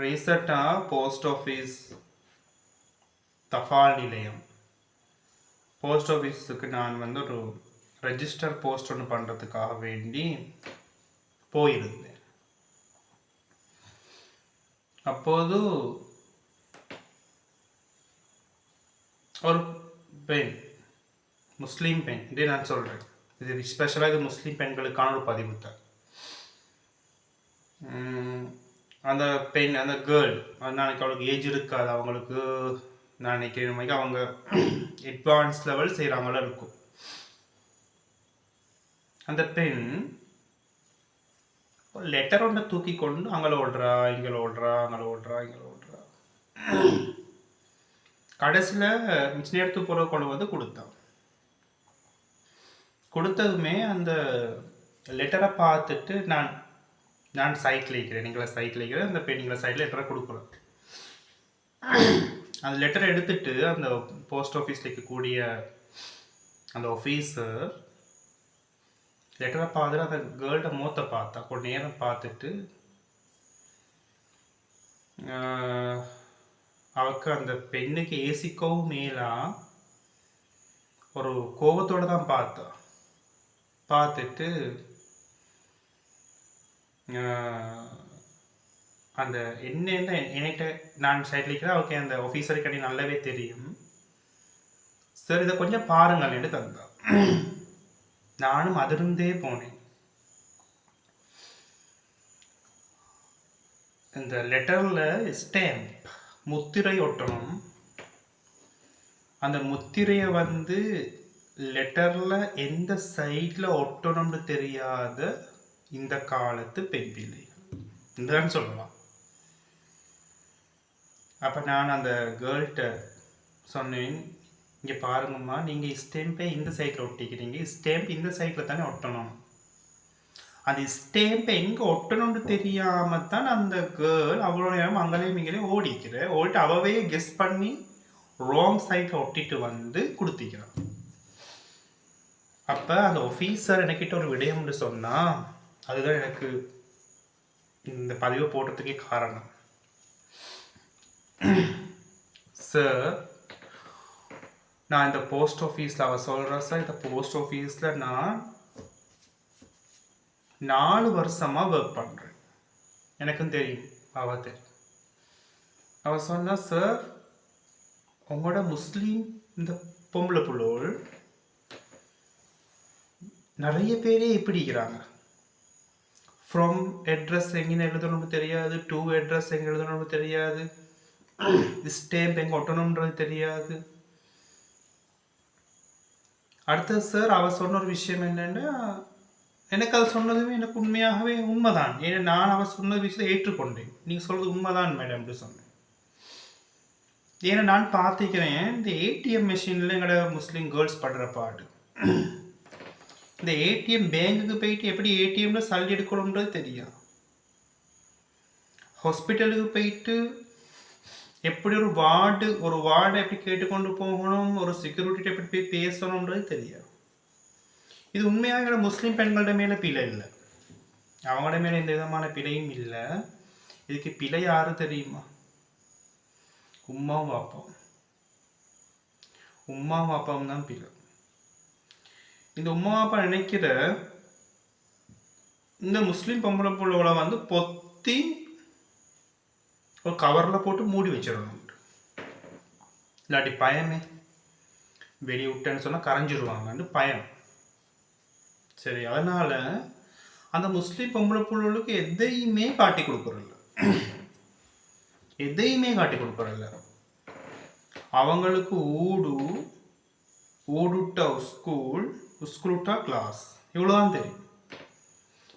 ரீசெண்டாக post office தபால் நிலையம் போஸ்ட் ஆஃபீஸுக்கு நான் ஒரு ரெஜிஸ்டர் போஸ்ட் ஒன்று பண்ணுறதுக்காக வேண்டி போயிருந்தேன். அப்போது ஒரு பெண், முஸ்லீம் பெண், இதே நான் சொல்கிறேன், இது ஸ்பெஷலாக இது முஸ்லீம் பெண்களுக்கான ஒரு பதிவு தான். அந்த பெண், அந்த கேர்ள், நாளைக்கு அவளுக்கு ஏஜ் இருக்காது, அவங்களுக்கு நான் நினைக்கிறேன் அவங்க அட்வான்ஸ் லெவல் செய்கிறாங்களா இருக்கும். அந்த பெண் லெட்டர் ஒன்றை தூக்கி கொண்டு அங்கே ஓடுறா, இங்கே ஓடுறா, அங்கே ஓடுறா, இங்கே ஓடுறா. கடைசியில் மிச்ச நேரத்து போகிற கொண்டு வந்து கொடுத்தான். கொடுத்ததுமே அந்த லெட்டரை பார்த்துட்டு நான் சைட்டில் இருக்கிறேன், நீங்களா சைட்டில் இருக்கிறேன், அந்த பெண்ணிங்களை சைட்டில் லெட்டரை கொடுக்குறேன். அந்த லெட்டரை எடுத்துட்டு அந்த போஸ்ட் ஆஃபீஸில் இருக்கக்கூடிய அந்த ஆஃபீஸர் லெட்டரை பார்த்துட்டு அந்த கேர்ள்கிட்ட மூத்த பார்த்தா, கொஞ்ச நேரம் பார்த்துட்டு அவருக்கு அந்த பெண்ணுக்கு ஏசிக்கவும் மேலா ஒரு கோபத்தோடு தான் பார்த்துட்டு அந்த என்ன என்கிட்ட நான் சைட்ல இருக்கிறேன், ஓகே அந்த ஆஃபீஸருக்கு அடி நல்லாவே தெரியும் சார், இதை கொஞ்சம் பாருங்கள்னு தந்தா. நானும் அதிருந்தே போனேன். இந்த லெட்டரில் ஸ்டாம்ப் முத்திரை ஒட்டணும். அந்த முத்திரையை லெட்டரில் எந்த சைடில் ஒட்டணும்னு தெரியாத இந்த காலத்து பெண் பிள்ளைகள் இதுதான் சொல்லலாம். அப்போ நான் அந்த கேர்ள்கிட்ட சொன்னேன், இங்கே பாருங்கம்மா, நீங்கள் ஸ்டேம்பை இந்த சைட்டில் ஒட்டிக்கிறீங்க, ஸ்டேம்ப் இந்த சைட்டில் தானே ஒட்டணும். அந்த ஸ்டேம்பை எங்கே ஒட்டணும்னு தெரியாமல் தான் அந்த கேர்ள் அவ்வளோ நேரம் அங்கேயும் இங்கேயும் ஓடிட்டு அவவே கெஸ் பண்ணி ராங் சைட்டில் ஒட்டிட்டு கொடுத்திக்கிறான். அப்போ அந்த ஆஃபீஸர் எனக்கிட்ட ஒரு விடயம்னு சொன்னால் அதுதான் எனக்கு இந்த பதிவை போடுறதுக்கே காரணம். சார், நான் இந்த போஸ்ட் ஆஃபீஸில் அவள் சொல்கிறேன் சார், இந்த போஸ்ட் ஆஃபீஸில் நான் 4 வருஷமாக ஒர்க் பண்ணுறேன், எனக்கும் தெரியும், அவள் தெரியும். அவள் சொன்னா, சார் உங்களோட முஸ்லீம் இந்த பொம்பளை புள்ளோள் நிறைய பேரே இப்படி இருக்கிறாங்க. ஃப்ரம் அட்ரஸ் எங்கே எழுதணும்னு தெரியாது, டு அட்ரஸ் எங்கே எழுதணும்னு தெரியாது, ஸ்டேம்ப் எங்கே ஒட்டணுன்றது தெரியாது. அடுத்தது சார் அவள் சொன்ன ஒரு விஷயம் என்னென்னா, எனக்கு அது சொன்னதுமே எனக்கு உண்மையாகவே உண்மைதான். ஏன்னா நான் அவள் சொன்ன விஷயத்தை ஏற்றுக்கொண்டேன். நீங்கள் சொல்கிறது உண்மைதான் மேடம்னு சொன்னேன். ஏன்னா நான் பார்த்துக்கிறேன், இந்த ஏடிஎம் மிஷினில் எங்களோட முஸ்லீம் கேர்ள்ஸ் படுற பாடு. இந்த ஏடிஎம் பேங்குக்கு போயிட்டு எப்படி ஏடிஎம்ல சல்லி எடுக்கணும்ன்றது தெரியும். ஹாஸ்பிட்டலுக்கு போயிட்டு எப்படி ஒரு வார்டை எப்படி கேட்டுக்கொண்டு போகணும், ஒரு செக்யூரிட்டி எப்படி போய் பேசணுன்றது தெரியும். இது உண்மையாக முஸ்லீம் பெண்களோட மேலே பிழை இல்லை, அவங்களோட மேலே எந்த விதமான பிழையும் இல்லை. இதுக்கு பிழை யாரு தெரியுமா? உம்மாவும் அப்பாவும் தான் பிழை. இந்த உம்மா அப்பா நினைக்கிற இந்த முஸ்லீம் பொம்பளை புள்ளவளை பொத்தி ஒரு கவரில் போட்டு மூடி வச்சிடணும். இல்லாட்டி பயமே வெளியே விட்டேன்னு சொன்னால் கரைஞ்சிருவாங்கன்னு பயம். சரி, அதனால் அந்த முஸ்லீம் பொம்பளை புள்ளவளுக்கு எதையுமே காட்டி கொடுக்குறதில்ல, அவங்களுக்கு ஊடுட்டா ஸ்கூல்ட்டா கிளாஸ், இவ்வளோதான் தெரியும்.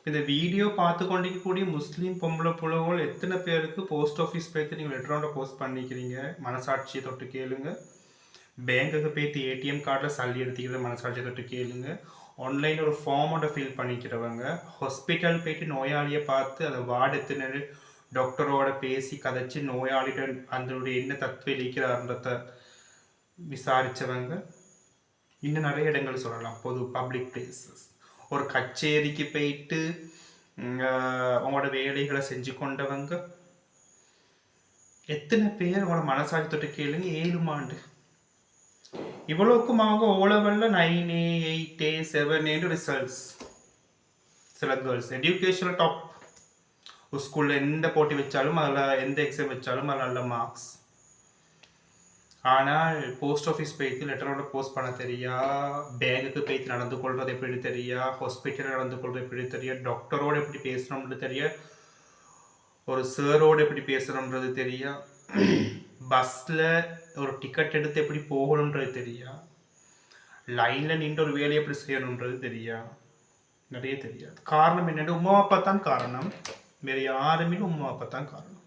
இந்த வீடியோ பார்த்து கொண்டிருக்கக்கூடிய முஸ்லீம் பொம்பளை புலவுகள் எத்தனை பேருக்கு போஸ்ட் ஆஃபீஸ் போய்த்து நீங்கள் லெட்டரோட போஸ்ட் பண்ணிக்கிறீங்க? மனசாட்சியை தொட்டு கேளுங்க. பேங்குக்கு போய்த்து ஏடிஎம் கார்டில் சல்லி எடுத்துக்கிற மனசாட்சியை தொட்டு கேளுங்க. ஆன்லைனில் ஒரு ஃபார்மோட ஃபில் பண்ணிக்கிறவங்க, ஹாஸ்பிட்டல் போய்ட்டு நோயாளியை பார்த்து அதை வார்டு எத்தனை டாக்டரோட பேசி கதைச்சி நோயாளிகிட்ட அதனுடைய என்ன தத்துவம் இழிக்கிறார்ன்றத விசாரித்தவங்க, இன்னும் நிறைய இடங்கள் சொல்லலாம். பொது பப்ளிக் பிளேசஸ், ஒரு கச்சேரிக்கு போயிட்டு அவங்களோட வேலைகளை செஞ்சு கொண்டவங்க, எத்தனை பேர் உங்களோட மனசாட்சி தொட்டு கேளுங்க 7 ஆண்டு இவ்வளவுக்கும் அவங்க ஓலவெல்ல 9A 8A 7A ரிசல்ட்ஸ். சில கேர்ள்ஸ் எஜுகேஷனில் டாப், ஸ்கூலில் எந்த போட்டி வச்சாலும் அதில் எந்த எக்ஸாம் வச்சாலும் அதில் நல்ல மார்க்ஸ். ஆனால் போஸ்ட் ஆஃபீஸ் போய்த்து லெட்டரோட போஸ்ட் பண்ண தெரியா, பேங்குக்கு போய்த்து நடந்து கொள்வது எப்படி தெரியா, ஹாஸ்பிட்டலில் நடந்து கொள்வது எப்படி தெரியா, டாக்டரோடு எப்படி பேசணும்னு தெரியா, ஒரு சாரோடு எப்படி பேசணுன்றது தெரியா, பஸ்ஸில் ஒரு டிக்கெட் எடுத்து எப்படி போகணுன்றது தெரியா, லைனில் நின்று ஒரு வேலையை எப்படி செய்யணுன்றது தெரியா, நிறைய தெரியாது. காரணம் என்னென்னு உமா அப்பா தான் காரணம், வேறு யாருமே உமா அப்பா தான் காரணம்.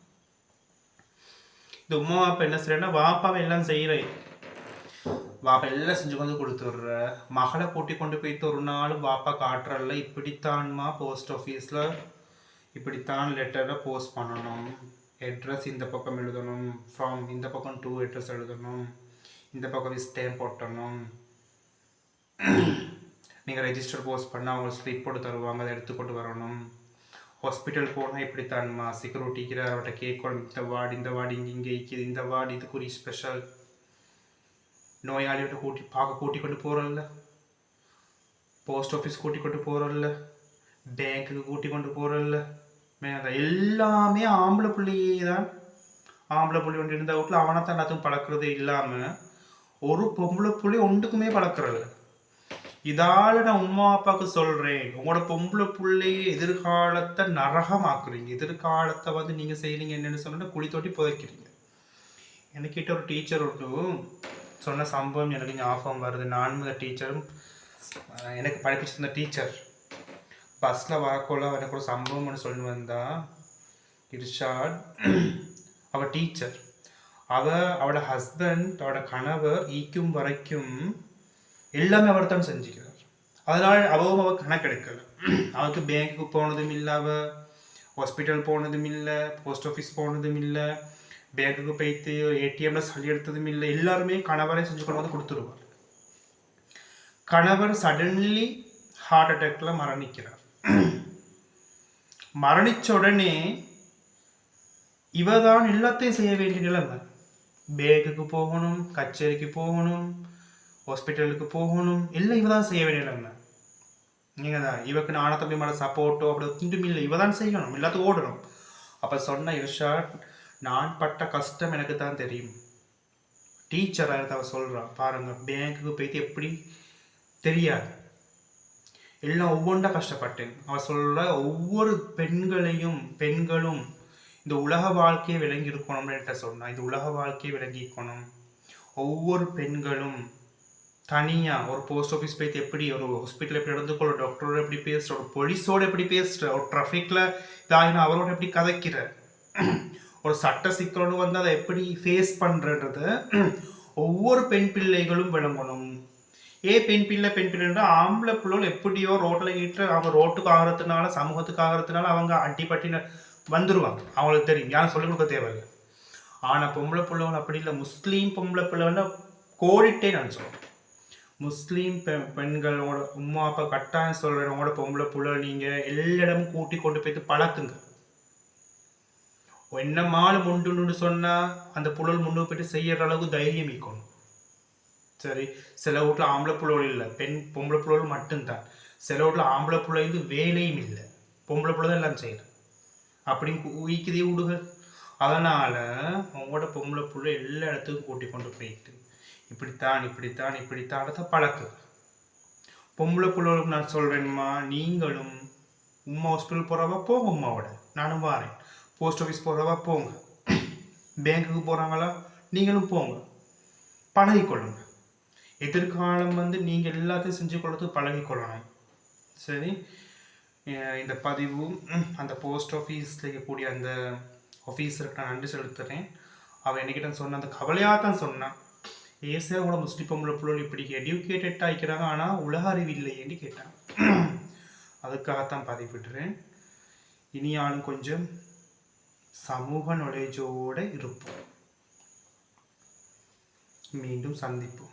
இந்த உமா அப்பா என்ன செய்யறேன்னா வாப்பாவை எல்லாம் செய்கிறேன், வாப்பா எல்லாம் செஞ்சு கொண்டு கொடுத்துட்ற, மகளை கூட்டி கொண்டு போயிட்டு ஒரு நாள் வாப்பா காட்டுறல இப்படித்தான்மா போஸ்ட் ஆஃபீஸில் இப்படித்தான் லெட்டரை போஸ்ட் பண்ணணும், அட்ரஸ் இந்த பக்கம் எழுதணும், ஃப்ரம் இந்த பக்கம் 2 அட்ரஸ் எழுதணும், இந்த பக்கம் ஸ்டாம்ப் போட்டணும், நீங்கள் ரெஜிஸ்டர் போஸ்ட் பண்ணால் அவங்க ஸ்லிப் போட்டு தருவாங்க, அதை எடுத்துக்கொண்டு வரணும், ஹாஸ்பிட்டல் போனால் இப்படித்தான்மா செக்யூரிட்டிக்கு அவர்கிட்ட கேட்கணும், இந்த வார்டு இங்கே இருக்குது, இந்த வார்டு இதுக்குரிய ஸ்பெஷல், நோயாளியோட கூட்டி கொண்டு போகிறல்ல, போஸ்ட் ஆஃபீஸ் கூட்டி கொண்டு போகிறல்ல, பேங்க்குக்கு கூட்டி கொண்டு போகிறல்ல, எல்லாமே ஆம்பளை பிள்ளையே தான். ஆம்பளை புள்ளி ஒன்று இருந்த வீட்டில் அவனை தான் எல்லாத்தையும் பழக்கிறதே இல்லாமல் ஒரு பொம்பளை புள்ளி ஒன்றுக்குமே பழக்கிறல்ல. இதால் நான் உமா அப்பாவுக்கு சொல்கிறேன், உங்களோட பொம்பளை பிள்ளைய எதிர்காலத்தை நரகமாக்குறீங்க, எதிர்காலத்தை வந்து நீங்கள் செய்கிறீங்க என்னென்னு சொன்னால் குழி தொட்டி புதைக்கிறீங்க. எனக்கிட்ட ஒரு டீச்சர் ஒன்று சொன்ன சம்பவம் எனக்கு ஞாபகம் வருது. நான் அந்த டீச்சரும் எனக்கு படிப்பிச்சிருந்த டீச்சர் பஸ்ஸில் வரக்குள்ள எனக்கு ஒரு சம்பவம் ஒன்று சொல்லி வந்தா, இர்ஷாட் அவள் டீச்சர், அவளோட ஹஸ்பண்ட் அவளோட கணவர் ஈக்கும் வரைக்கும் எல்லாமே அவர் தான் செஞ்சுக்கிறார். அதனால் அவள் கணக்கெடுக்கலை. அவளுக்கு பேங்க்குக்கு போனதும் இல்லை, அவள் ஹாஸ்பிட்டல் போனதும் இல்லை, போஸ்ட் ஆஃபீஸ் போனதும் இல்லை, பேங்க்குக்கு போய்த்து ஏடிஎம்ல சளி எடுத்ததும் இல்லை. எல்லாருமே கணவரை செஞ்சு கொண்டு வந்து கொடுத்துருவார். கணவர் சடன்லி ஹார்ட் அட்டாக்ல மரணிக்கிறார். மரணிச்ச உடனே இவ தான் எல்லாத்தையும் செய்ய வேண்டிய நிலைமை. பேங்குக்கு போகணும், கச்சேரிக்கு போகணும், ஹாஸ்பிட்டலுக்கு போகணும், எல்லாம் இவ தான் செய்ய வேண்டிய நிலைமை. நீங்கள் தான் இவக்கு நானும் தம்பி மேலே சப்போர்ட்டோ அப்படி ஒன்றும் இல்லை, இவ தான் செய்யணும், எல்லாத்துக்கும் ஓடணும். அப்போ சொன்ன இர்ஷாட், நான் பட்ட கஷ்டம் எனக்கு தான் தெரியும். டீச்சராக அவ சொல்கிறான் பாருங்க, பேங்க்குக்கு போய்த்து எப்படி தெரியாது, எல்லாம் ஒவ்வொன்றா கஷ்டப்பட்டேன். அவள் சொல்கிற ஒவ்வொரு பெண்களும் இந்த உலக வாழ்க்கையை விளங்கி இருக்கணும்னு என்கிட்ட சொன்னான். இந்த உலக வாழ்க்கையை விளங்கிக்கணும். ஒவ்வொரு பெண்களும் தனியாக ஒரு போஸ்ட் ஆஃபீஸ் போய்த்து எப்படி, ஒரு ஹாஸ்பிட்டல் எப்படி நடந்துக்கோ, ஒரு டாக்டரோட எப்படி பேசுகிற, ஒரு போலீஸோடு எப்படி பேசுகிற, ஒரு ட்ராஃபிக்கில் இதாகினா அவரோட எப்படி கதைக்கிற, ஒரு சட்ட சிக்கலோடு வந்து அதை எப்படி ஃபேஸ் பண்ணுறத ஒவ்வொரு பெண் பிள்ளைகளும் விளங்கணும். பெண் பிள்ளைன்னா ஆம்பளை பிள்ளைகள் எப்படியோ ரோட்டில் ஈட்டு அவங்க ரோட்டுக்கு ஆகிறதுனால, சமூகத்துக்கு ஆகிறதுனால அவங்க அடிப்பட்டின வந்துடுவாங்க, அவங்களுக்கு தெரியும், யாரும் சொல்லிக் கொடுக்க தேவையில்லை. ஆனால் பொம்பளை பிள்ளைகள் அப்படி இல்லை. முஸ்லீம் பொம்பளை பிள்ளைகள கோடிட்டே நான் சொல்கிறேன். முஸ்லீம் பெண்களோட உமா அப்பா கட்டாயம் சொல்கிறேன், உங்களோட பொம்பளை பிள்ளை நீங்கள் எல்லா இடமும் கூட்டி கொண்டு போய்த்து பழக்குங்க. என்ன மாலை முண்டுன்னு சொன்னால் அந்த புழல் முண்டு போய்ட்டு செய்யற அளவுக்கு தைரியம் இருக்கணும். சரி, சில வீட்டில் ஆம்பளை பிள்ளைகள் இல்லை, பொம்பளை பிள்ளைகள் மட்டும்தான். சில வீட்டில் ஆம்பளை பிள்ளைந்து வேலையும் இல்லை, பொம்பளை பிள்ளை தான் எல்லாம் செய்யணும் அப்படின்னு ஊக்கிதே விடுகள். அதனால் உங்களோட பொம்பளை பிள்ளை எல்லா இடத்துக்கும் கூட்டி கொண்டு போயிட்டு இப்படித்தான் பழக்கு. பொம்பளை பிள்ளைகளுக்கு நான் சொல்கிறேன்மா, நீங்களும் உமா ஹாஸ்பிட்டல் போகிறவா போங்க, உமாவோட நானும் வாரேன், போஸ்ட் ஆஃபீஸ் போகிறவா போங்க, பேங்க்குக்கு போகிறாங்களா நீங்களும் போங்க, பழகிக்கொள்ளுங்க. எதிர்காலம் வந்து நீங்கள் எல்லாத்தையும் செஞ்சு கொள்றதுக்கு பழகிக்கொள்ளணும். சரி, இந்த பதிவு அந்த போஸ்ட் ஆஃபீஸில் இருக்கக்கூடிய அந்த ஆஃபீஸருக்கு நான் நன்றி செலுத்துகிறேன். அவன் என்னைக்கிட்ட சொன்ன அந்த கவலையாக தான் சொன்னான், ஏசே கூட முஸ்லிம் பொம்பளை பிள்ளைகள் இப்படி எடியூகேட்டட் ஆகிக்கிறாங்க ஆனால் உலக அறிவு இல்லையேன்னு கேட்டான். அதுக்காகத்தான் பதிவிடுறேன். இனியாலும் கொஞ்சம் சமூக நாலேஜோடு இருப்போம். மீண்டும் சந்திப்போம்.